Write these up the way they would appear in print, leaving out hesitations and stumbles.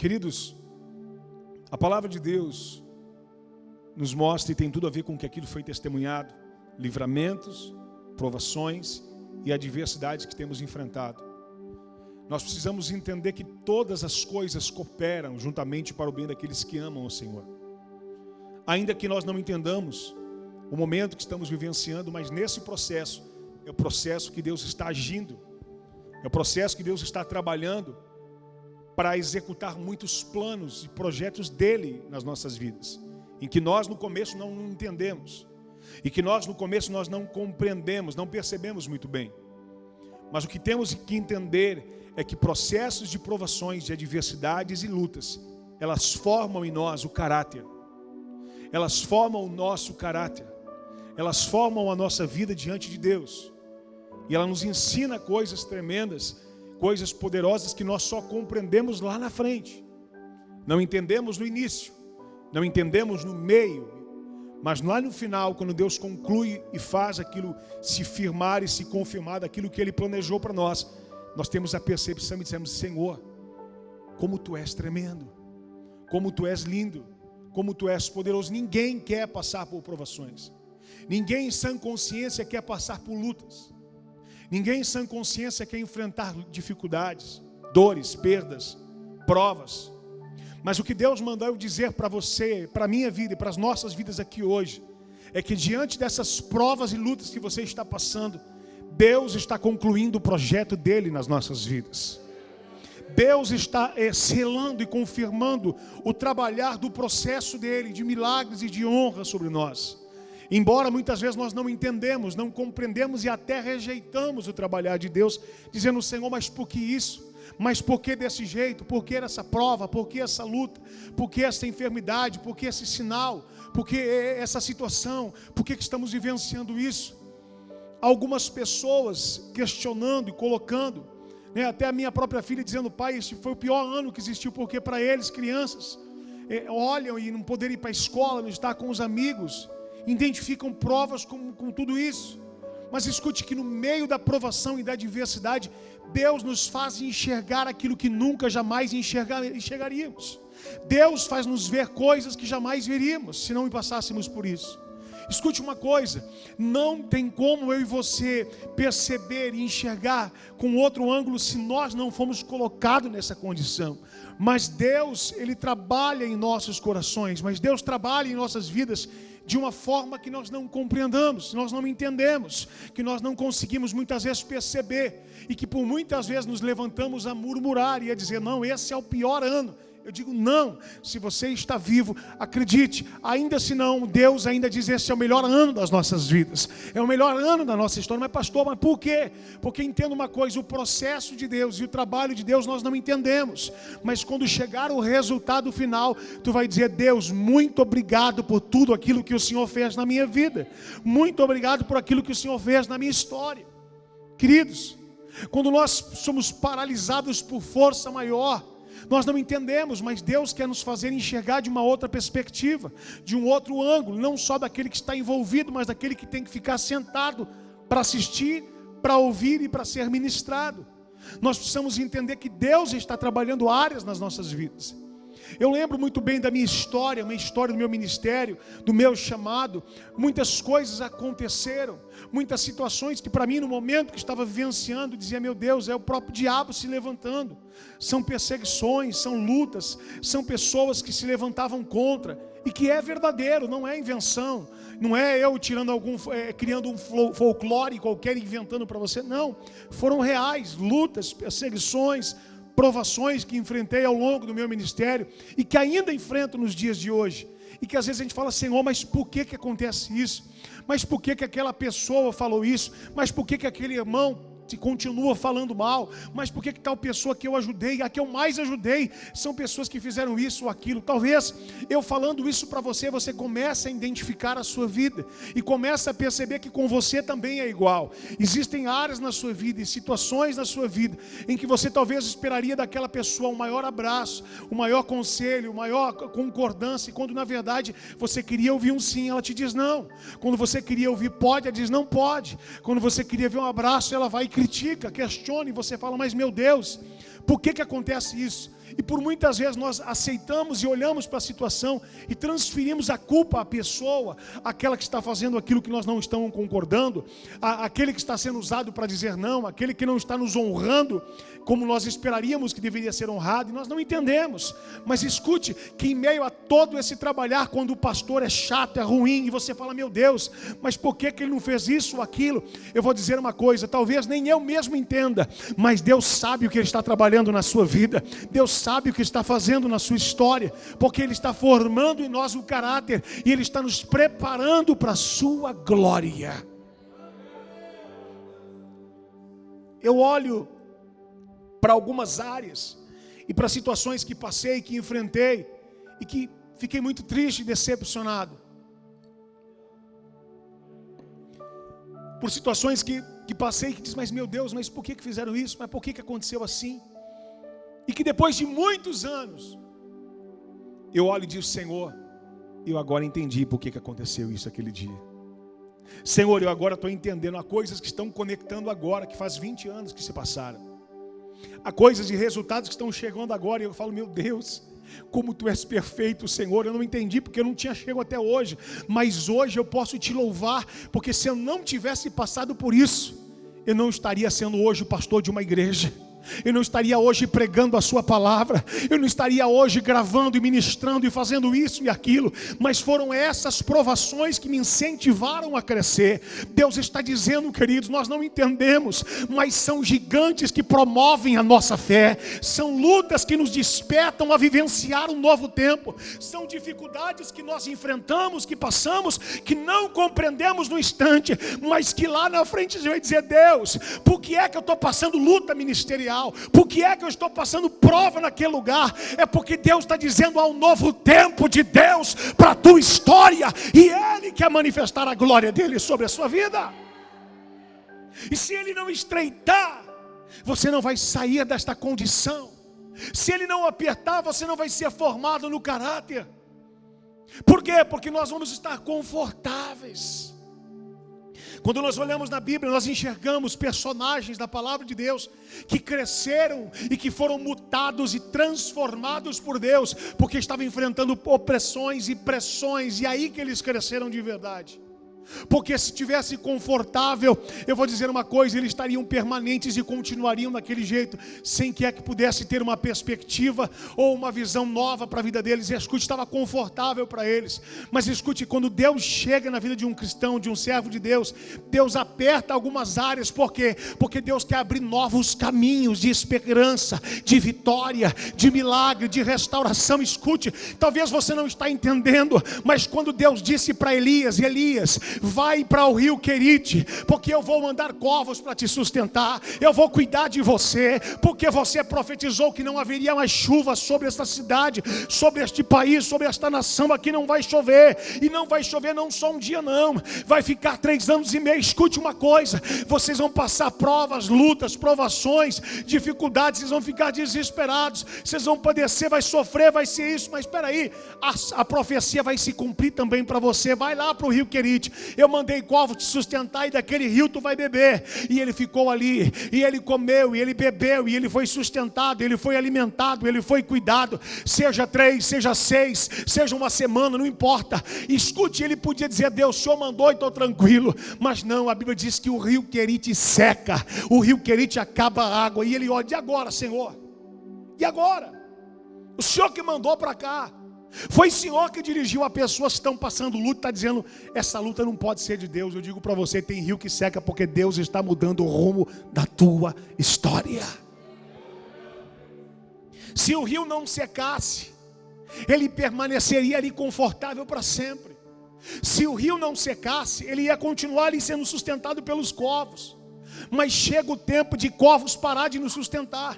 Queridos, a palavra de Deus nos mostra, e tem tudo a ver com o que aquilo foi testemunhado, livramentos, provações e adversidades que temos enfrentado. Nós precisamos entender que todas as coisas cooperam juntamente para o bem daqueles que amam o Senhor. Ainda que nós não entendamos o momento que estamos vivenciando, mas nesse processo, é o processo que Deus está agindo, é o processo que Deus está trabalhando para executar muitos planos e projetos dele nas nossas vidas, em que nós no começo não entendemos, e que nós no começo nós não compreendemos, não percebemos muito bem. Mas o que temos que entender é que processos de provações, de adversidades e lutas, elas formam em nós o caráter, elas formam o nosso caráter, elas formam a nossa vida diante de Deus, e ela nos ensina coisas tremendas, coisas poderosas que nós só compreendemos lá na frente. Não entendemos no início, não entendemos no meio, mas lá no final, quando Deus conclui e faz aquilo se firmar e se confirmar daquilo que Ele planejou para nós, nós temos a percepção e dizemos: Senhor, como Tu és tremendo, como Tu és lindo, como Tu és poderoso. Ninguém quer passar por provações, ninguém em sã consciência quer passar por lutas, ninguém em sã consciência quer enfrentar dificuldades, dores, perdas, provas. Mas o que Deus mandou eu dizer para você, para a minha vida e para as nossas vidas aqui hoje, é que diante dessas provas e lutas que você está passando, Deus está concluindo o projeto dele nas nossas vidas. Deus está selando e confirmando o trabalhar do processo dele, de milagres e de honra sobre nós. Embora muitas vezes nós não entendemos, não compreendemos e até rejeitamos o trabalhar de Deus, dizendo: Senhor, mas por que isso? Mas por que desse jeito? Por que essa prova? Por que essa luta? Por que essa enfermidade? Por que esse sinal? Por que essa situação? Por que estamos vivenciando isso? Algumas pessoas questionando e colocando, até a minha própria filha dizendo: pai, este foi o pior ano que existiu, porque para eles, crianças, olham e não poderem ir para a escola, não estar com os amigos, identificam provas com tudo isso. Mas escute que no meio da provação e da adversidade, Deus nos faz enxergar aquilo que nunca, jamais enxergaríamos. Deus faz nos ver coisas que jamais veríamos, se não passássemos por isso. Escute uma coisa, não tem como eu e você perceber e enxergar com outro ângulo se nós não fomos colocados nessa condição. Mas Deus, Ele trabalha em nossos corações, mas Deus trabalha em nossas vidas de uma forma que nós não compreendamos, nós não entendemos, que nós não conseguimos muitas vezes perceber, e que por muitas vezes nos levantamos a murmurar e a dizer: não, esse é o pior ano. Eu digo: não, se você está vivo, acredite, ainda se não, Deus ainda diz: esse é o melhor ano das nossas vidas, é o melhor ano da nossa história. Mas pastor, mas por quê? Porque entenda uma coisa, o processo de Deus e o trabalho de Deus nós não entendemos, mas quando chegar o resultado final, tu vai dizer: Deus, muito obrigado por tudo aquilo que o Senhor fez na minha vida, muito obrigado por aquilo que o Senhor fez na minha história. Queridos, quando nós somos paralisados por força maior, nós não entendemos, mas Deus quer nos fazer enxergar de uma outra perspectiva, de um outro ângulo, não só daquele que está envolvido, mas daquele que tem que ficar sentado para assistir, para ouvir e para ser ministrado. Nós precisamos entender que Deus está trabalhando áreas nas nossas vidas. Eu lembro muito bem da minha história, uma história do meu ministério, do meu chamado. Muitas coisas aconteceram, muitas situações que para mim no momento que estava vivenciando, dizia: meu Deus, é o próprio diabo se levantando. São perseguições, são lutas, são pessoas que se levantavam contra, e que é verdadeiro, não é invenção, não é eu criando um folclore qualquer, inventando para você, não. Foram reais, lutas, perseguições, provações que enfrentei ao longo do meu ministério e que ainda enfrento nos dias de hoje, e que às vezes a gente fala: Senhor, mas por que acontece isso? Mas por que aquela pessoa falou isso? Mas por que aquele irmão continua falando mal? Mas por que tal pessoa que eu ajudei, a que eu mais ajudei, são pessoas que fizeram isso ou aquilo? Talvez eu falando isso para você, você comece a identificar a sua vida e comece a perceber que com você também é igual. Existem áreas na sua vida e situações na sua vida em que você talvez esperaria daquela pessoa um maior abraço, um maior conselho, uma maior concordância, e quando na verdade você queria ouvir um sim, ela te diz não. Quando você queria ouvir pode, ela diz não pode. Quando você queria ver um abraço, ela vai e critica, questiona, e você fala: mas meu Deus, por que acontece isso? E por muitas vezes nós aceitamos e olhamos para a situação e transferimos a culpa à pessoa, aquela que está fazendo aquilo que nós não estamos concordando, aquele que está sendo usado para dizer não, aquele que não está nos honrando como nós esperaríamos que deveria ser honrado, e nós não entendemos. Mas escute, que em meio a todo esse trabalhar, quando o pastor é chato, é ruim, e você fala, meu Deus, mas por que ele não fez isso ou aquilo? Eu vou dizer uma coisa, talvez nem eu mesmo entenda, mas Deus sabe o que Ele está trabalhando na sua vida, Deus sabe o que está fazendo na sua história, porque Ele está formando em nós o caráter, e Ele está nos preparando para a sua glória. Eu olho para algumas áreas e para situações que passei, que enfrentei, e que fiquei muito triste e decepcionado. Por situações que passei, que diz, mas meu Deus, mas por que fizeram isso? Mas por que aconteceu assim? E que depois de muitos anos, eu olho e digo, Senhor, eu agora entendi por que aconteceu isso aquele dia. Senhor, eu agora estou entendendo, há coisas que estão conectando agora, que faz 20 anos que se passaram. Há coisas e resultados que estão chegando agora, e eu falo, meu Deus, como Tu és perfeito, Senhor. Eu não entendi porque eu não tinha chegado até hoje, mas hoje eu posso Te louvar, porque se eu não tivesse passado por isso, eu não estaria sendo hoje o pastor de uma igreja, eu não estaria hoje pregando a Sua palavra, eu não estaria hoje gravando e ministrando e fazendo isso e aquilo, mas foram essas provações que me incentivaram a crescer. Deus está dizendo, queridos, nós não entendemos, mas são gigantes que promovem a nossa fé, são lutas que nos despertam a vivenciar um novo tempo, são dificuldades que nós enfrentamos, que passamos, que não compreendemos no instante, mas que lá na frente a gente vai dizer, Deus, por que é que eu estou passando luta ministerial? Por que é que eu estou passando prova naquele lugar? É porque Deus está dizendo, há um novo tempo de Deus para a tua história, e Ele quer manifestar a glória dEle sobre a sua vida. E se Ele não estreitar, você não vai sair desta condição. Se Ele não apertar, você não vai ser formado no caráter. Por quê? Porque nós vamos estar confortáveis. Quando nós olhamos na Bíblia, nós enxergamos personagens da palavra de Deus que cresceram e que foram mutados e transformados por Deus, porque estavam enfrentando opressões e pressões, e aí que eles cresceram de verdade. Porque se tivesse confortável, eu vou dizer uma coisa, eles estariam permanentes e continuariam daquele jeito, sem que pudesse ter uma perspectiva ou uma visão nova para a vida deles. E escute, estava confortável para eles. Mas escute, quando Deus chega na vida de um cristão, de um servo de Deus, Deus aperta algumas áreas. Por quê? Porque Deus quer abrir novos caminhos de esperança, de vitória, de milagre, de restauração. Escute, talvez você não está entendendo, mas quando Deus disse para Elias, vai para o rio Querite, porque eu vou mandar corvos para te sustentar, eu vou cuidar de você, porque você profetizou que não haveria mais chuva sobre esta cidade, sobre este país, sobre esta nação. Aqui não vai chover, e não vai chover não só um dia não, vai ficar 3 anos e meio. Escute uma coisa, vocês vão passar provas, lutas, provações, dificuldades, vocês vão ficar desesperados, vocês vão padecer, vai sofrer, vai ser isso, mas espera aí, a profecia vai se cumprir também para você. Vai lá para o rio Querite, eu mandei corvo te sustentar, e daquele rio tu vai beber. E ele ficou ali, e ele comeu, e ele bebeu, e ele foi sustentado, ele foi alimentado, ele foi cuidado. Seja 3, seja 6, seja uma semana, não importa. Escute, ele podia dizer, Deus, o Senhor mandou e estou tranquilo. Mas não, a Bíblia diz que o rio Querite seca, o rio Querite acaba a água. E ele olha, e agora, Senhor? E agora? O Senhor que mandou para cá. Foi o Senhor que dirigiu a pessoas que estão passando luta, está dizendo, essa luta não pode ser de Deus. Eu digo para você, tem rio que seca porque Deus está mudando o rumo da tua história. Se o rio não secasse, ele permaneceria ali confortável para sempre. Se o rio não secasse, ele ia continuar ali sendo sustentado pelos corvos. Mas chega o tempo de corvos parar de nos sustentar,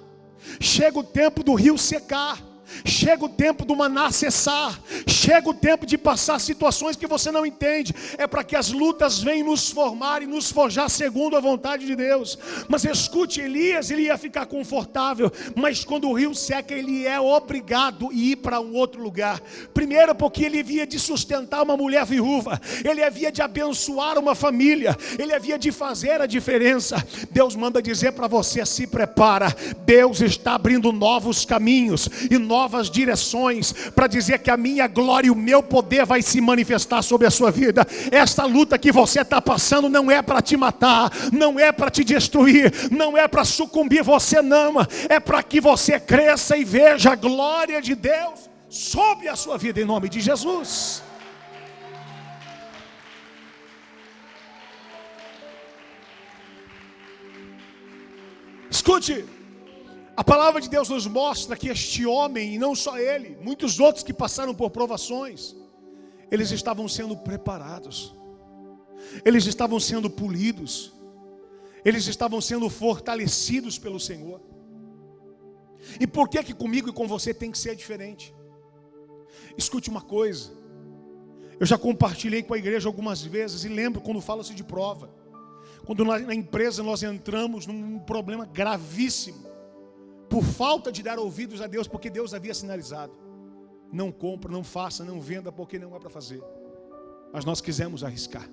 chega o tempo do rio secar. Chega o tempo do maná cessar. Chega o tempo de passar situações que você não entende. É para que as lutas venham nos formar e nos forjar segundo a vontade de Deus. Mas escute, Elias, ele ia ficar confortável, mas quando o rio seca, ele é obrigado a ir para um outro lugar. Primeiro porque ele havia de sustentar uma mulher viúva, ele havia de abençoar uma família, ele havia de fazer a diferença. Deus manda dizer para você: se prepara. Deus está abrindo novos caminhos e novas direções para dizer que a minha glória e o meu poder vai se manifestar sobre a sua vida. Esta luta que você está passando não é para te matar, não é para te destruir, não é para sucumbir, você não, é para que você cresça e veja a glória de Deus sobre a sua vida, em nome de Jesus. Escute, a palavra de Deus nos mostra que este homem, e não só ele, muitos outros que passaram por provações, eles estavam sendo preparados, eles estavam sendo polidos, eles estavam sendo fortalecidos pelo Senhor. E por que comigo e com você tem que ser diferente? Escute uma coisa, eu já compartilhei com a igreja algumas vezes, e lembro quando fala-se de prova, quando na empresa nós entramos num problema gravíssimo, por falta de dar ouvidos a Deus, porque Deus havia sinalizado: não compra, não faça, não venda, porque não é para fazer. Mas nós quisemos arriscar,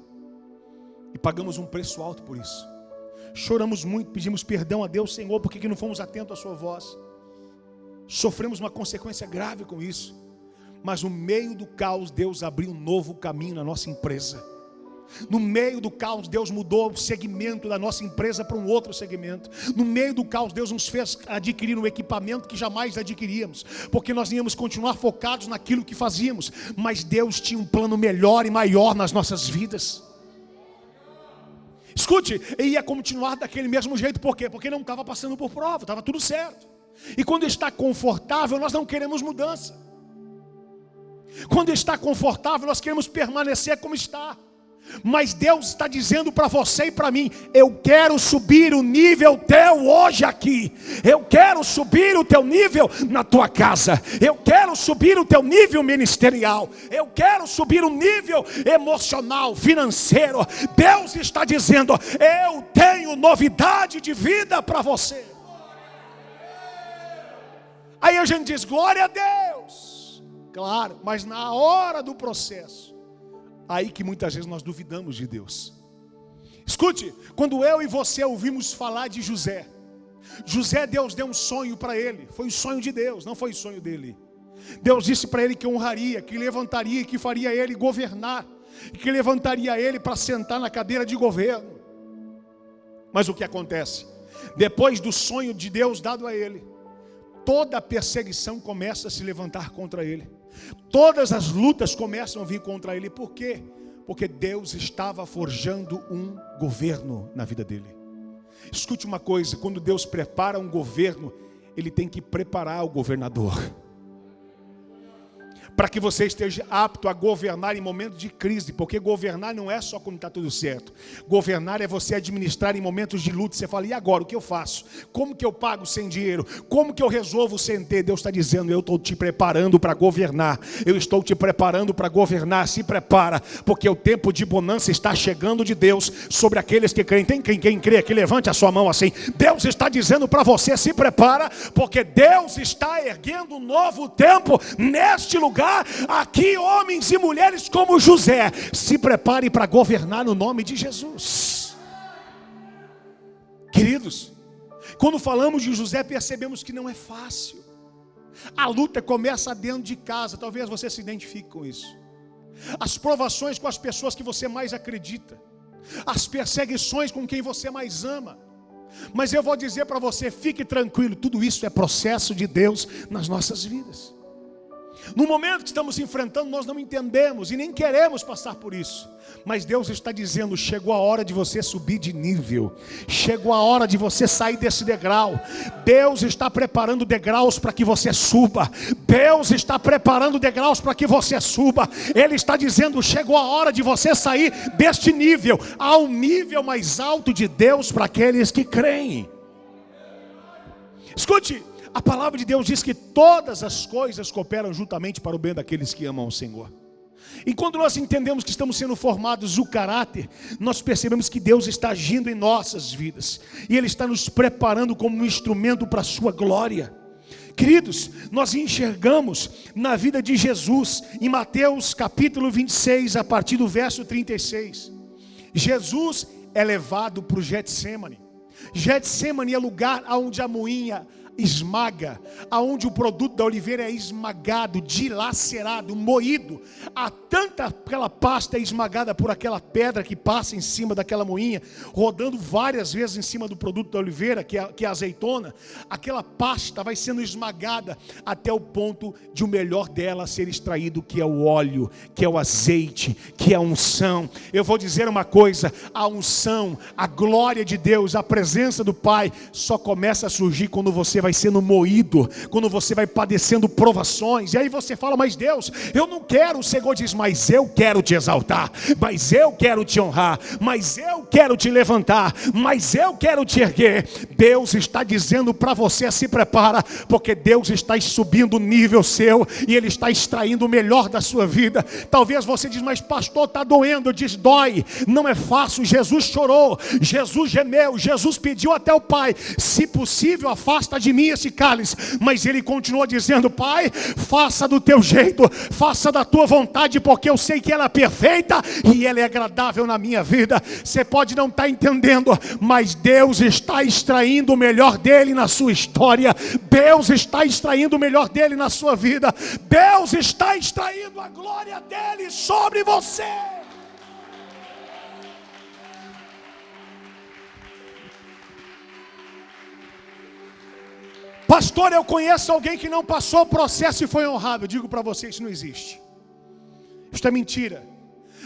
e pagamos um preço alto por isso. Choramos muito, pedimos perdão a Deus: Senhor, por que não fomos atentos à sua voz? Sofremos uma consequência grave com isso. Mas no meio do caos, Deus abriu um novo caminho na nossa empresa. No meio do caos, Deus mudou o segmento da nossa empresa para um outro segmento. No meio do caos, Deus nos fez adquirir um equipamento que jamais adquiríamos, porque nós íamos continuar focados naquilo que fazíamos. Mas Deus tinha um plano melhor e maior nas nossas vidas. Escute, ele ia continuar daquele mesmo jeito. Por quê? Porque não estava passando por prova, estava tudo certo. E quando está confortável, nós não queremos mudança. Quando está confortável, nós queremos permanecer como está. Mas Deus está dizendo para você e para mim: eu quero subir o nível teu hoje aqui. Eu quero subir o teu nível na tua casa. Eu quero subir o teu nível ministerial. Eu quero subir o nível emocional, financeiro. Deus está dizendo: eu tenho novidade de vida para você. Aí a gente diz: glória a Deus. Claro, mas na hora do processo, aí que muitas vezes nós duvidamos de Deus. Escute, quando eu e você ouvimos falar de José, Deus deu um sonho para ele. Foi o sonho de Deus, não foi o sonho dele. Deus disse para ele que honraria, que levantaria, que faria ele governar, que levantaria ele para sentar na cadeira de governo. Mas o que acontece? Depois do sonho de Deus dado a ele, toda a perseguição começa a se levantar contra ele. Todas as lutas começam a vir contra ele. Por quê? Porque Deus estava forjando um governo na vida dele. Escute uma coisa: quando Deus prepara um governo, Ele tem que preparar o governador, para que você esteja apto a governar em momentos de crise. Porque governar não é só quando está tudo certo. Governar é você administrar em momentos de luta. Você fala: e agora, o que eu faço? Como que eu pago sem dinheiro? Como que eu resolvo sem ter? Deus está dizendo: eu estou te preparando para governar. Eu estou te preparando para governar. Se prepara, porque o tempo de bonança está chegando de Deus sobre aqueles que creem. Tem quem crê aqui? Levante a sua mão assim. Deus está dizendo para você: se prepara, porque Deus está erguendo um novo tempo neste lugar. Aqui, homens e mulheres como José, se prepare para governar no nome de Jesus. Queridos, quando falamos de José, percebemos que não é fácil. A luta começa dentro de casa. Talvez você se identifique com isso. As provações com as pessoas que você mais acredita, as perseguições com quem você mais ama. Mas eu vou dizer para você: fique tranquilo, tudo isso é processo de Deus nas nossas vidas. No momento que estamos enfrentando, nós não entendemos e nem queremos passar por isso. Mas Deus está dizendo: chegou a hora de você subir de nível. Chegou a hora de você sair desse degrau. Deus está preparando degraus para que você suba. Deus está preparando degraus para que você suba. Ele está dizendo: chegou a hora de você sair deste nível. Há um nível mais alto de Deus para aqueles que creem. Escute, a palavra de Deus diz que todas as coisas cooperam juntamente para o bem daqueles que amam o Senhor. E quando nós entendemos que estamos sendo formados o caráter, nós percebemos que Deus está agindo em nossas vidas, e Ele está nos preparando como um instrumento para a sua glória. Queridos, nós enxergamos na vida de Jesus, em Mateus capítulo 26, a partir do verso 36. Jesus é levado para o Getsêmani. Getsêmani é lugar onde a moinha esmaga, aonde o produto da oliveira é esmagado, dilacerado, moído. Há tanta aquela pasta esmagada por aquela pedra que passa em cima daquela moinha, rodando várias vezes em cima do produto da oliveira, que é a azeitona. Aquela pasta vai sendo esmagada até o ponto de o melhor dela ser extraído, que é o óleo, que é o azeite, que é a unção. Eu vou dizer uma coisa: a unção, a glória de Deus, a presença do Pai só começa a surgir quando você vai sendo moído, quando você vai padecendo provações. E aí você fala: mas Deus, eu não quero. O Senhor diz: mas eu quero te exaltar, mas eu quero te honrar, mas eu quero te levantar, mas eu quero te erguer. Deus está dizendo para você: se prepara, porque Deus está subindo o nível seu, e Ele está extraindo o melhor da sua vida. Talvez você diz: mas pastor, está doendo. Diz: dói, não é fácil. Jesus chorou, Jesus gemeu, Jesus pediu até o Pai: se possível, afasta de mim esse cálice. Mas Ele continua dizendo: Pai, faça do teu jeito, faça da tua vontade, porque eu sei que ela é perfeita e ela é agradável na minha vida. Você pode não estar entendendo, mas Deus está extraindo o melhor dele na sua história. Deus está extraindo o melhor dele na sua vida. Deus está extraindo a glória dele sobre você. Pastor, eu conheço alguém que não passou o processo e foi honrado. Eu digo para você: isso não existe. Isso é mentira.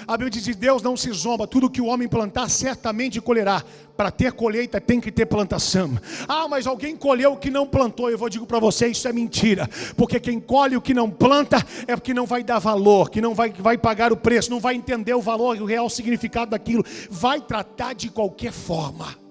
A Bíblia diz que Deus não se zomba. Tudo que o homem plantar, certamente colherá. Para ter colheita tem que ter plantação. Ah, mas alguém colheu o que não plantou. Eu digo para você: isso é mentira. Porque quem colhe o que não planta é porque não vai dar valor, que não vai pagar o preço, não vai entender o valor e o real significado daquilo. Vai tratar de qualquer forma.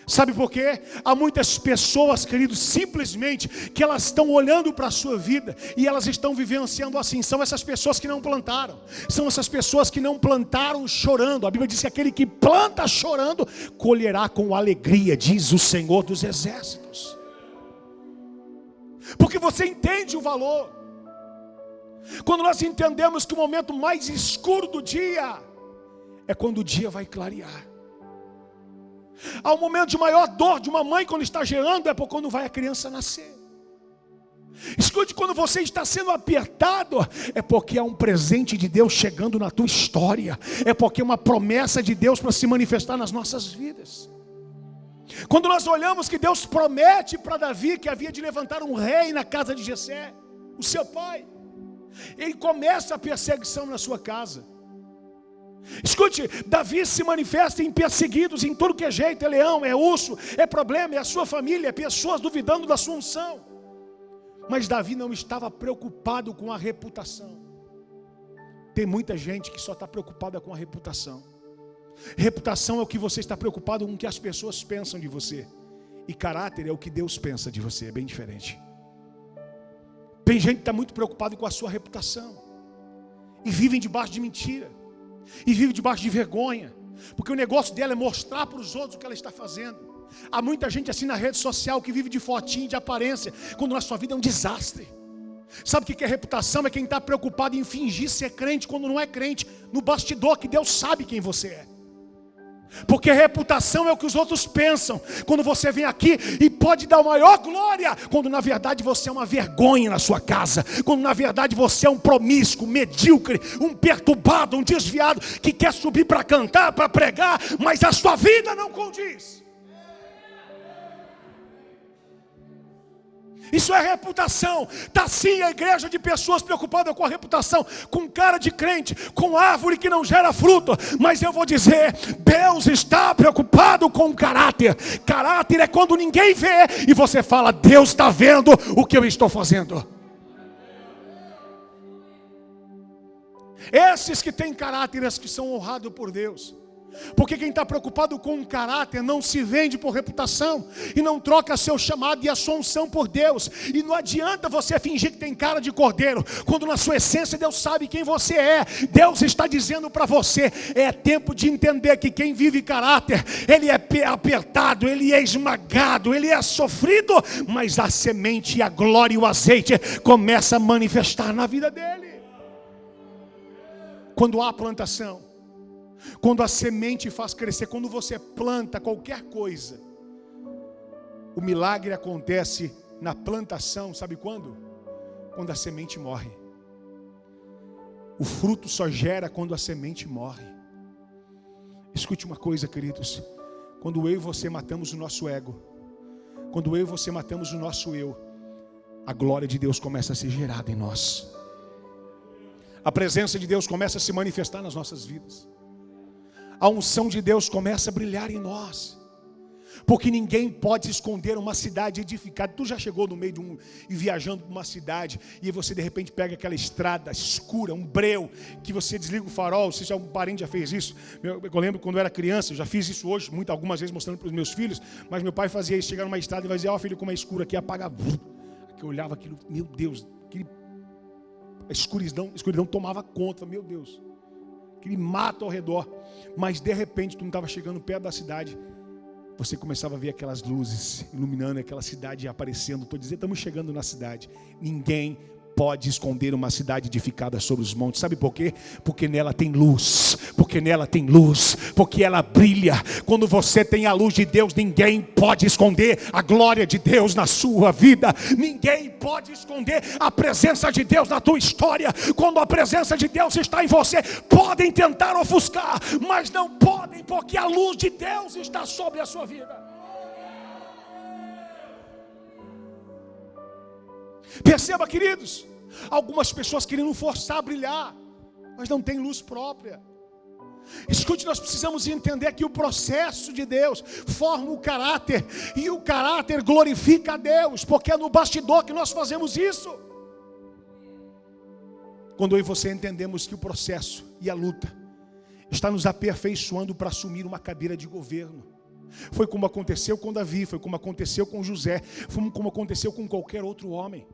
Sabe por quê? Há muitas pessoas, queridos, simplesmente que elas estão olhando para a sua vida e elas estão vivenciando assim. São essas pessoas que não plantaram. São essas pessoas que não plantaram chorando. A Bíblia diz que aquele que planta chorando colherá com alegria, diz o Senhor dos Exércitos. Porque você entende o valor. Quando nós entendemos que o momento mais escuro do dia é quando o dia vai clarear. Há um momento de maior dor de uma mãe quando está gerando, é por quando vai a criança nascer. Escute, quando você está sendo apertado, é porque há um presente de Deus chegando na tua história. É porque é uma promessa de Deus para se manifestar nas nossas vidas. Quando nós olhamos que Deus promete para Davi que havia de levantar um rei na casa de Jessé, o seu pai, ele começa a perseguição na sua casa. Escute, Davi se manifesta em perseguidos em tudo que é jeito. É leão, é urso, é problema, é a sua família, é pessoas duvidando da sua unção. Mas Davi não estava preocupado com a reputação. Tem muita gente que só está preocupada com a reputação. Reputação é o que você está preocupado com o que as pessoas pensam de você. E caráter é o que Deus pensa de você, é bem diferente. Tem gente que está muito preocupado com a sua reputação e vivem debaixo de mentira. E vive debaixo de vergonha, porque o negócio dela é mostrar para os outros o que ela está fazendo. Há muita gente assim na rede social que vive de fotinho, de aparência, quando na sua vida é um desastre. Sabe o que é reputação? É quem está preocupado em fingir ser crente quando não é crente, no bastidor, que Deus sabe quem você é. Porque reputação é o que os outros pensam quando você vem aqui e pode dar maior glória, quando na verdade você é uma vergonha na sua casa, quando na verdade você é um promíscuo, medíocre, um perturbado, um desviado, que quer subir para cantar, para pregar, mas a sua vida não condiz. Isso é reputação. Está sim a igreja de pessoas preocupadas com a reputação, com cara de crente, com árvore que não gera fruto. Mas eu vou dizer, Deus está preocupado com o caráter. Caráter é quando ninguém vê e você fala: Deus está vendo o que eu estou fazendo. Esses que têm caráter, esses que são honrados por Deus, Porque quem está preocupado com o caráter não se vende por reputação e não troca seu chamado e a sua unção por Deus. E não adianta você fingir que tem cara de cordeiro, quando na sua essência Deus sabe quem você é. Deus está dizendo para você: é tempo de entender que quem vive caráter, ele é apertado, ele é esmagado, ele é sofrido, mas a semente, a glória e o azeite começa a manifestar na vida dele. Quando há plantação, quando a semente faz crescer, quando você planta qualquer coisa, o milagre acontece na plantação, sabe quando? Quando a semente morre. O fruto só gera quando a semente morre. Escute uma coisa, queridos: quando eu e você matamos o nosso ego, quando eu e você matamos o nosso eu, a glória de Deus começa a ser gerada em nós. A presença de Deus começa a se manifestar nas nossas vidas. A unção de Deus começa a brilhar em nós. Porque ninguém pode esconder uma cidade edificada. Tu já chegou no meio de e viajando por uma cidade, e você de repente pega aquela estrada escura, um breu, que você desliga o farol. Se um parente já fez isso, eu lembro quando eu era criança, eu já fiz isso hoje, algumas vezes mostrando para os meus filhos, mas meu pai fazia isso, chegar numa estrada e vai dizer: ó filho, como é escuro aqui, apaga. Que eu olhava aquilo, meu Deus, a escuridão tomava conta, meu Deus, aquele mato ao redor. Mas de repente tu não estava chegando perto da cidade, você começava a ver aquelas luzes iluminando aquela cidade aparecendo. Estou dizendo, estamos chegando na cidade. Ninguém pode esconder uma cidade edificada sobre os montes. Sabe por quê? Porque nela tem luz. Porque nela tem luz. Porque ela brilha. Quando você tem a luz de Deus, ninguém pode esconder a glória de Deus na sua vida. Ninguém pode esconder a presença de Deus na tua história. Quando a presença de Deus está em você, podem tentar ofuscar, mas não podem, porque a luz de Deus está sobre a sua vida. Perceba, queridos, algumas pessoas querendo forçar a brilhar, mas não tem luz própria. Escute, nós precisamos entender que o processo de Deus forma o caráter, e o caráter glorifica a Deus, porque é no bastidor que nós fazemos isso. Quando eu e você entendemos que o processo e a luta está nos aperfeiçoando para assumir uma cadeira de governo. Foi como aconteceu com Davi, foi como aconteceu com José, foi como aconteceu com qualquer outro homem.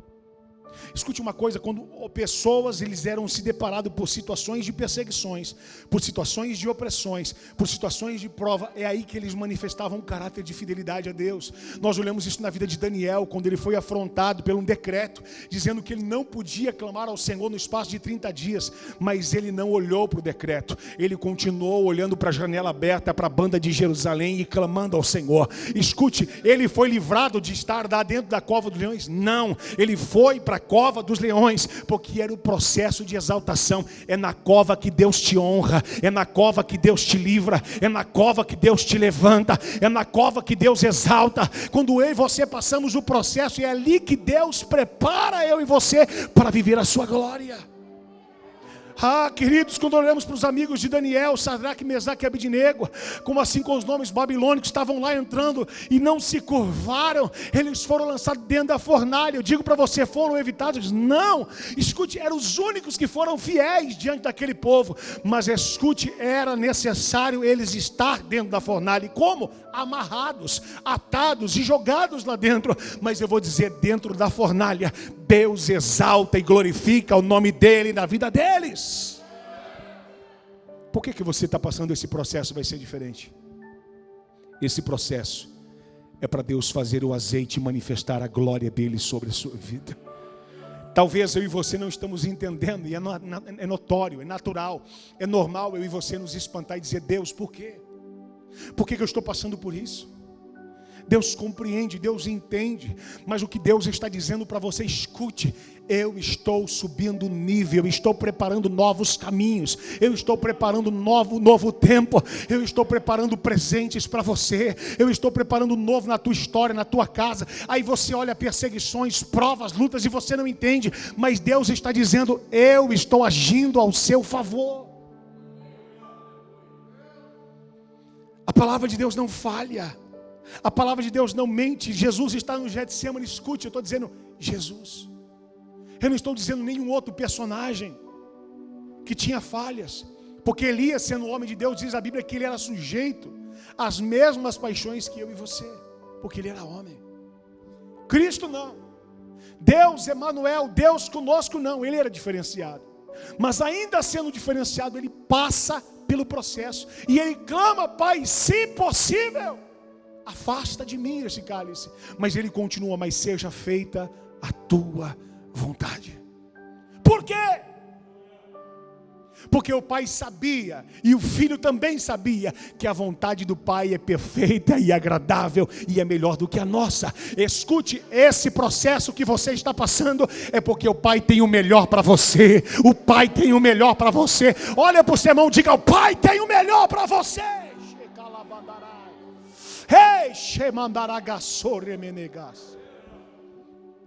Escute uma coisa: quando pessoas eles eram se deparado por situações de perseguições, por situações de opressões, por situações de prova, é aí que eles manifestavam um caráter de fidelidade a Deus. Nós olhamos isso na vida de Daniel, quando ele foi afrontado por um decreto, dizendo que ele não podia clamar ao Senhor no espaço de 30 dias, mas ele não olhou para o decreto, ele continuou olhando para a janela aberta, para a banda de Jerusalém e clamando ao Senhor. Escute, ele foi livrado de estar lá dentro da cova dos leões? Não, ele foi para a cova dos leões, porque era o processo de exaltação. É na cova que Deus te honra, é na cova que Deus te livra, é na cova que Deus te levanta, é na cova que Deus exalta. Quando eu e você passamos o processo, é ali que Deus prepara eu e você para viver a sua glória. Queridos, quando olhamos para os amigos de Daniel, Sadraque, Mesaque e Abednego, como assim com os nomes babilônicos, estavam lá entrando e não se curvaram, eles foram lançados dentro da fornalha. Eu digo para você, foram evitados? Não, escute, eram os únicos que foram fiéis diante daquele povo, mas escute, era necessário eles estar dentro da fornalha. E como? Amarrados, atados e jogados lá dentro. Mas eu vou dizer, dentro da fornalha, Deus exalta e glorifica o nome dele na vida deles. Por que você está passando esse processo? Vai ser diferente. Esse processo é para Deus fazer o azeite e manifestar a glória dele sobre a sua vida. Talvez eu e você não estamos entendendo, e é notório, é natural, é normal eu e você nos espantar e dizer: Deus, por quê? Por que eu estou passando por isso? Deus compreende, Deus entende, mas o que Deus está dizendo para você, escute: eu estou subindo nível, eu estou preparando novos caminhos, eu estou preparando novo tempo, eu estou preparando presentes para você, eu estou preparando novo na tua história, na tua casa. Aí você olha perseguições, provas, lutas e você não entende, mas Deus está dizendo: eu estou agindo ao seu favor. A palavra de Deus não falha. A palavra de Deus não mente. Jesus está no Getsemane. Escute, eu estou dizendo Jesus. Eu não estou dizendo nenhum outro personagem que tinha falhas. Porque Elias, sendo homem de Deus, diz a Bíblia que ele era sujeito às mesmas paixões que eu e você, porque ele era homem. Cristo não. Deus, Emanuel, Deus conosco não, ele era diferenciado. Mas ainda sendo diferenciado, ele passa pelo processo e ele clama: Pai, se possível, afasta de mim esse cálice. Mas ele continua: mas seja feita a tua vontade. Por quê? Porque o pai sabia, e o filho também sabia, que a vontade do pai é perfeita e agradável e é melhor do que a nossa. Escute, esse processo que você está passando é porque o pai tem o melhor para você. O pai tem o melhor para você. Olha para o seu irmão, diga: o pai tem o melhor para você.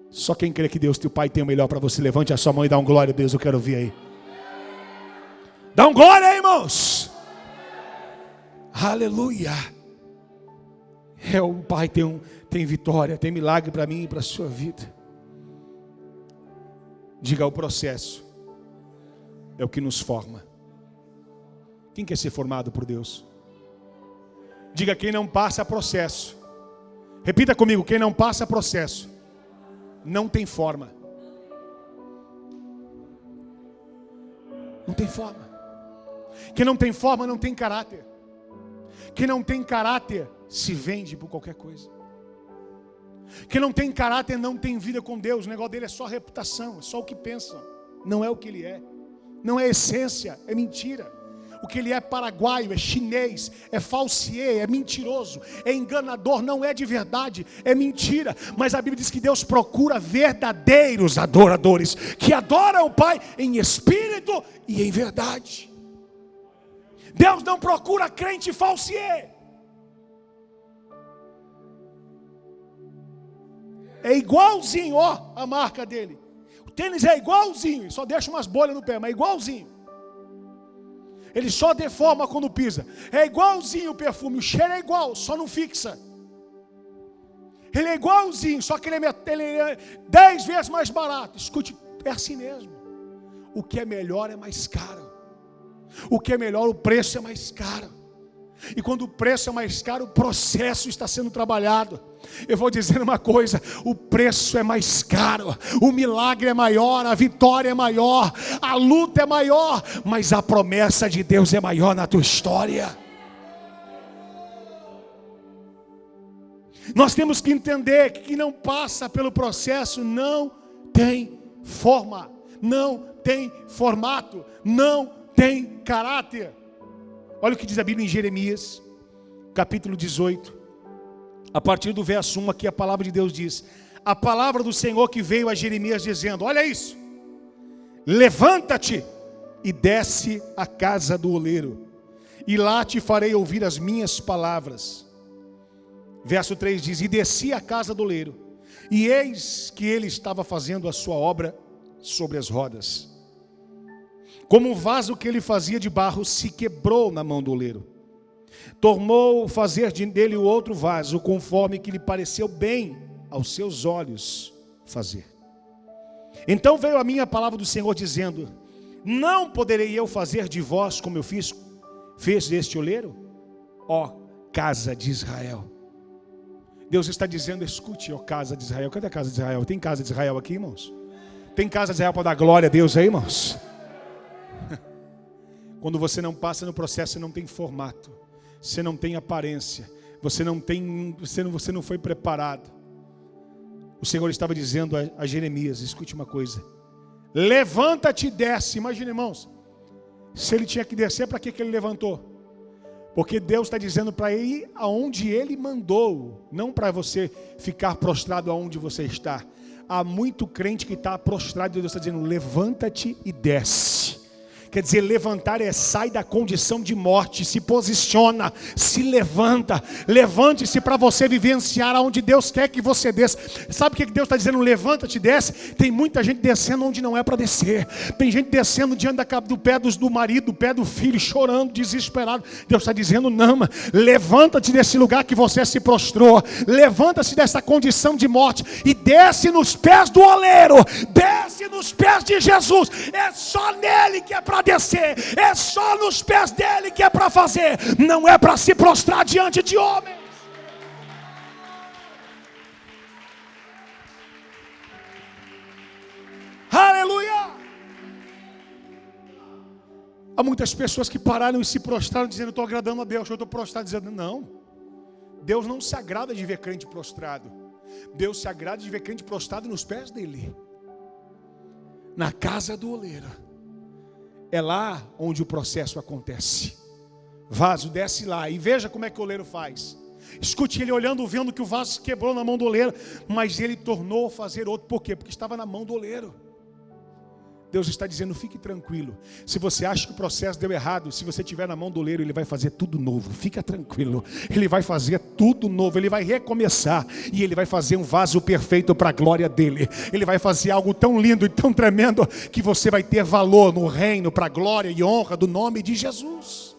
Só quem crê que Deus, teu pai, tem o melhor para você, levante a sua mão e dá um glória a Deus. Eu quero ouvir aí. Dá um glória aí, irmãos. Aleluia. O Pai tem vitória, tem milagre para mim e para a sua vida. Diga: o processo é o que nos forma. Quem quer ser formado por Deus? Diga: quem não passa processo. Repita comigo: quem não passa processo não tem forma. Não tem forma. Quem não tem forma não tem caráter. Quem não tem caráter se vende por qualquer coisa. Quem não tem caráter não tem vida com Deus. O negócio dele é só reputação, é só o que pensa. Não é o que ele é. Não é essência, é mentira. O que ele é paraguaio, é chinês, é falsier, é mentiroso, é enganador, não é de verdade, é mentira. Mas a Bíblia diz que Deus procura verdadeiros adoradores, que adoram o Pai em espírito e em verdade. Deus não procura crente falsier. É igualzinho, ó, a marca dele. O tênis é igualzinho, só deixa umas bolhas no pé, mas é igualzinho. Ele só deforma quando pisa. É igualzinho o perfume, o cheiro é igual, só não fixa. Ele é igualzinho, só que ele é 10 vezes mais barato. Escute, é assim mesmo. O que é melhor é mais caro. O que é melhor, o preço é mais caro. E quando o preço é mais caro, o processo está sendo trabalhado. Eu vou dizer uma coisa: o preço é mais caro, o milagre é maior, a vitória é maior, a luta é maior, mas a promessa de Deus é maior na tua história. Nós temos que entender que quem não passa pelo processo não tem forma, não tem formato, não tem caráter. Olha o que diz a Bíblia em Jeremias, capítulo 18, a partir do verso 1, aqui a palavra de Deus diz: a palavra do Senhor que veio a Jeremias dizendo, olha isso: levanta-te e desce à casa do oleiro, e lá te farei ouvir as minhas palavras. Verso 3 diz: e desci à casa do oleiro, e eis que ele estava fazendo a sua obra sobre as rodas. Como o vaso que ele fazia de barro se quebrou na mão do oleiro, tornou fazer dele o outro vaso, conforme que lhe pareceu bem aos seus olhos fazer. Então veio a mim a palavra do Senhor dizendo: não poderei eu fazer de vós como eu fez deste oleiro, ó casa de Israel. Deus está dizendo: escute, ó casa de Israel. Cadê a casa de Israel? Tem casa de Israel aqui, irmãos? Tem casa de Israel para dar glória a Deus aí, irmãos? Quando você não passa no processo, você não tem formato, você não tem aparência, você não foi preparado. O Senhor estava dizendo a Jeremias: escute uma coisa, levanta-te e desce. Imagina, irmãos, se ele tinha que descer, para que ele levantou? Porque Deus está dizendo para ir aonde Ele mandou, não para você ficar prostrado aonde você está. Há muito crente que está prostrado e Deus está dizendo: levanta-te e desce. Quer dizer, levantar é sai da condição de morte, se posiciona, se levanta. Levante-se para você vivenciar aonde Deus quer que você desça. Sabe o que Deus está dizendo? Levanta-te e desce. Tem muita gente descendo onde não é para descer. Tem gente descendo diante do pé do marido, do pé do filho, chorando, desesperado. Deus está dizendo: não, levanta-te desse lugar que você se prostrou. Levanta-se dessa condição de morte e desce nos pés do oleiro. Desce nos pés de Jesus. É só nele que é para descer, é só nos pés dele que é para fazer, não é para se prostrar diante de homens. Aleluia! Há muitas pessoas que pararam e se prostraram dizendo: estou agradando a Deus. Eu estou prostrado dizendo: não, Deus não se agrada de ver crente prostrado. Deus se agrada de ver crente prostrado nos pés dele, na casa do oleiro. É lá onde o processo acontece. Vaso, desce lá e veja como é que o oleiro faz. Escute ele olhando, vendo que o vaso se quebrou na mão do oleiro, mas ele tornou a fazer outro. Por quê? Porque estava na mão do oleiro. Deus está dizendo: fique tranquilo. Se você acha que o processo deu errado, se você estiver na mão do oleiro, ele vai fazer tudo novo. Fica tranquilo. Ele vai fazer tudo novo. Ele vai recomeçar. E ele vai fazer um vaso perfeito para a glória dele. Ele vai fazer algo tão lindo e tão tremendo que você vai ter valor no reino, para a glória e honra do nome de Jesus.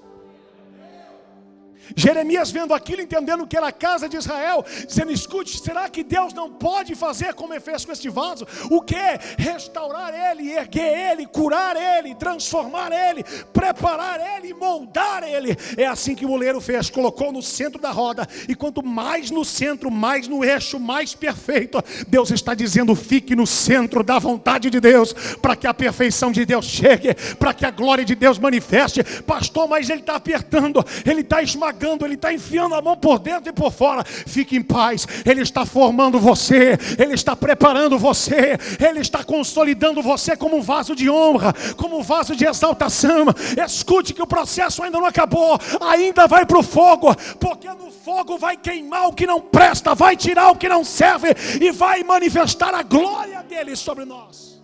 Jeremias vendo aquilo, entendendo que era a casa de Israel, dizendo: escute, será que Deus não pode fazer como ele fez com este vaso? O que? Restaurar ele, erguer ele, curar ele, transformar ele, preparar ele, moldar ele. É assim que o oleiro fez, colocou no centro da roda. E quanto mais no centro, mais no eixo, mais perfeito. Deus está dizendo: fique no centro da vontade de Deus, para que a perfeição de Deus chegue, para que a glória de Deus manifeste. Pastor, mas ele está apertando, ele está esmagando, ele está enfiando a mão por dentro e por fora. Fique em paz, ele está formando você, ele está preparando você, ele está consolidando você como um vaso de honra, como um vaso de exaltação. Escute que o processo ainda não acabou, ainda vai para o fogo, porque no fogo vai queimar o que não presta, vai tirar o que não serve e vai manifestar a glória dele sobre nós.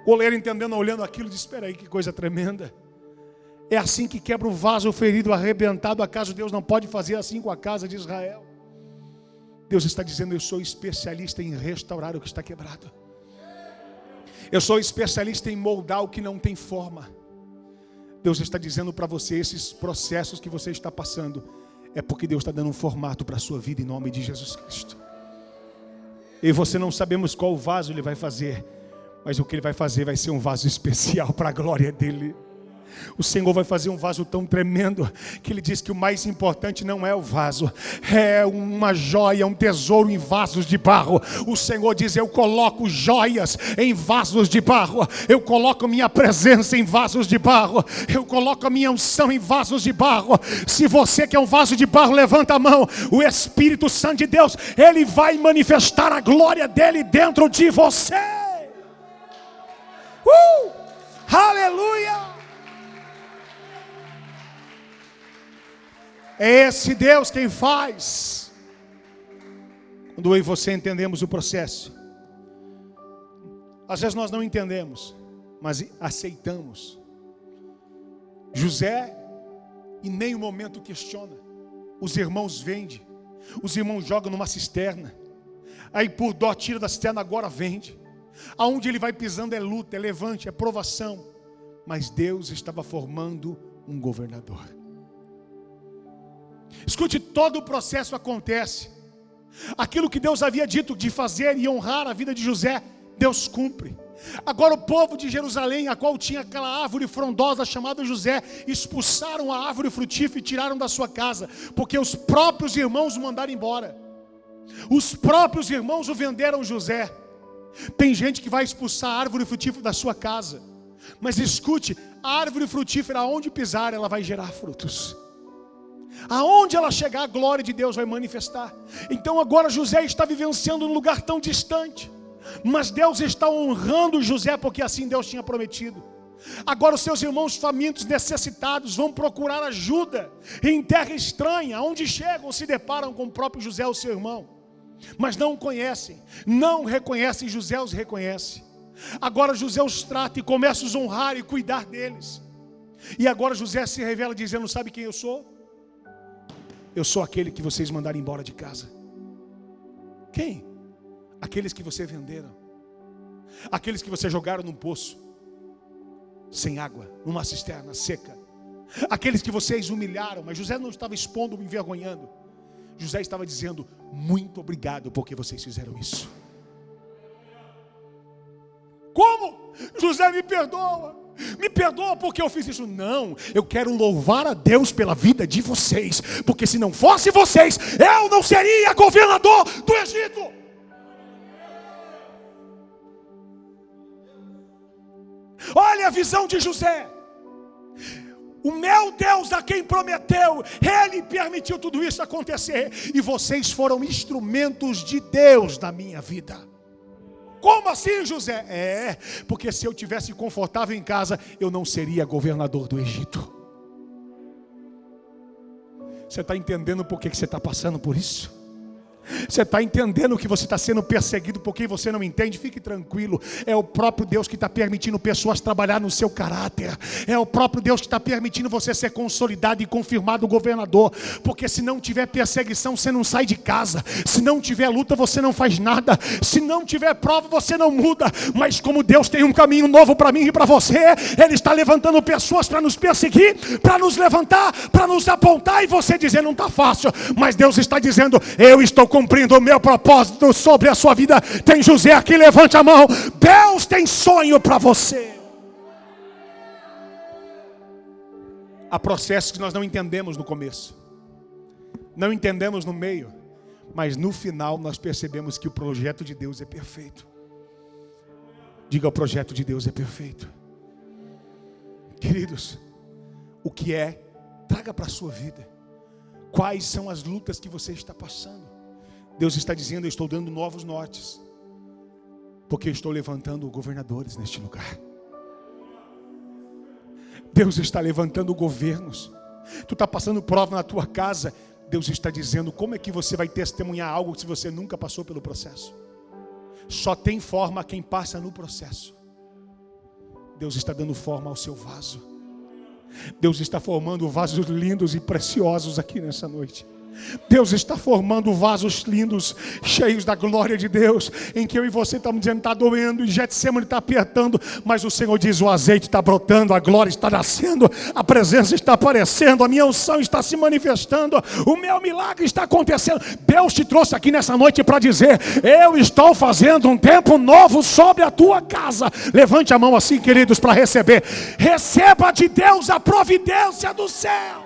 O oleiro, entendendo, olhando aquilo, disse: espera aí, que coisa tremenda. É assim que quebra o vaso ferido, arrebentado. Acaso Deus não pode fazer assim com a casa de Israel? Deus está dizendo: eu sou especialista em restaurar o que está quebrado. Eu sou especialista em moldar o que não tem forma. Deus está dizendo para você: esses processos que você está passando é porque Deus está dando um formato para a sua vida, em nome de Jesus Cristo. Eu e você não sabemos qual vaso Ele vai fazer, mas o que Ele vai fazer vai ser um vaso especial para a glória dEle. O Senhor vai fazer um vaso tão tremendo que Ele diz que o mais importante não é o vaso, é uma joia, um tesouro em vasos de barro. O Senhor diz: eu coloco joias em vasos de barro, eu coloco minha presença em vasos de barro, eu coloco a minha unção em vasos de barro. Se você quer um vaso de barro, levanta a mão. O Espírito Santo de Deus, Ele vai manifestar a glória dEle dentro de você. Aleluia! É esse Deus quem faz. Quando eu e você entendemos o processo, às vezes nós não entendemos, mas aceitamos. José em nenhum momento questiona. Os irmãos vendem, os irmãos jogam numa cisterna, aí por dó tira da cisterna, agora vende. Aonde ele vai pisando é luta, é levante, é provação. Mas Deus estava formando um governador. Escute, todo o processo acontece. Aquilo que Deus havia dito de fazer e honrar a vida de José, Deus cumpre. Agora o povo de Jerusalém, a qual tinha aquela árvore frondosa chamada José, expulsaram a árvore frutífera e tiraram da sua casa, porque os próprios irmãos o mandaram embora. Os próprios irmãos o venderam José. Tem gente que vai expulsar a árvore frutífera da sua casa, mas escute, a árvore frutífera, aonde pisar, ela vai gerar frutos. Aonde ela chegar, a glória de Deus vai manifestar. Então agora José está vivenciando num lugar tão distante, mas Deus está honrando José, porque assim Deus tinha prometido. Agora os seus irmãos famintos, necessitados, vão procurar ajuda em terra estranha. Onde chegam, se deparam com o próprio José, o seu irmão, mas não o conhecem, não reconhecem. José os reconhece. Agora José os trata e começa a os honrar e cuidar deles. E agora José se revela dizendo: sabe quem eu sou? Eu sou aquele que vocês mandaram embora de casa. Quem? Aqueles que vocês venderam, aqueles que vocês jogaram num poço sem água, numa cisterna seca, aqueles que vocês humilharam. Mas José não estava expondo, envergonhando. José estava dizendo: muito obrigado porque vocês fizeram isso. Como? José, me perdoa. Me perdoa porque eu fiz isso. Não, eu quero louvar a Deus pela vida de vocês, porque se não fosse vocês, eu não seria governador do Egito. Olha a visão de José. O meu Deus a quem prometeu, Ele permitiu tudo isso acontecer, e vocês foram instrumentos de Deus na minha vida. Como assim, José? Porque se eu tivesse confortável em casa, eu não seria governador do Egito. Você está entendendo por que você está passando por isso? Você está entendendo que você está sendo perseguido por quem você não entende? Fique tranquilo, é o próprio Deus que está permitindo pessoas trabalhar no seu caráter. É o próprio Deus que está permitindo você ser consolidado e confirmado governador. Porque se não tiver perseguição, você não sai de casa. Se não tiver luta, você não faz nada. Se não tiver prova, você não muda. Mas como Deus tem um caminho novo para mim e para você, Ele está levantando pessoas para nos perseguir, para nos levantar, para nos apontar, e você dizer, não está fácil. Mas Deus está dizendo, eu estou cumprindo o meu propósito sobre a sua vida. Tem José aqui, levante a mão. Deus tem sonho para você. Há processos que nós não entendemos no começo, não entendemos no meio, mas no final nós percebemos que o projeto de Deus é perfeito. Diga, o projeto de Deus é perfeito. Queridos, o que é, traga para a sua vida. Quais são as lutas que você está passando? Deus está dizendo, eu estou dando novos nortes, porque eu estou levantando governadores neste lugar. Deus está levantando governos. Tu está passando prova na tua casa. Deus está dizendo, como é que você vai testemunhar algo se você nunca passou pelo processo? Só tem forma quem passa no processo. Deus está dando forma ao seu vaso. Deus está formando vasos lindos e preciosos aqui nessa noite. Deus está formando vasos lindos, cheios da glória de Deus, em que eu e você estamos dizendo, está doendo, e Getsemane está apertando, mas o Senhor diz, o azeite está brotando, a glória está nascendo, a presença está aparecendo, a minha unção está se manifestando, o meu milagre está acontecendo. Deus te trouxe aqui nessa noite para dizer, eu estou fazendo um tempo novo sobre a tua casa. Levante a mão assim, queridos, para receber. Receba de Deus a providência do céu.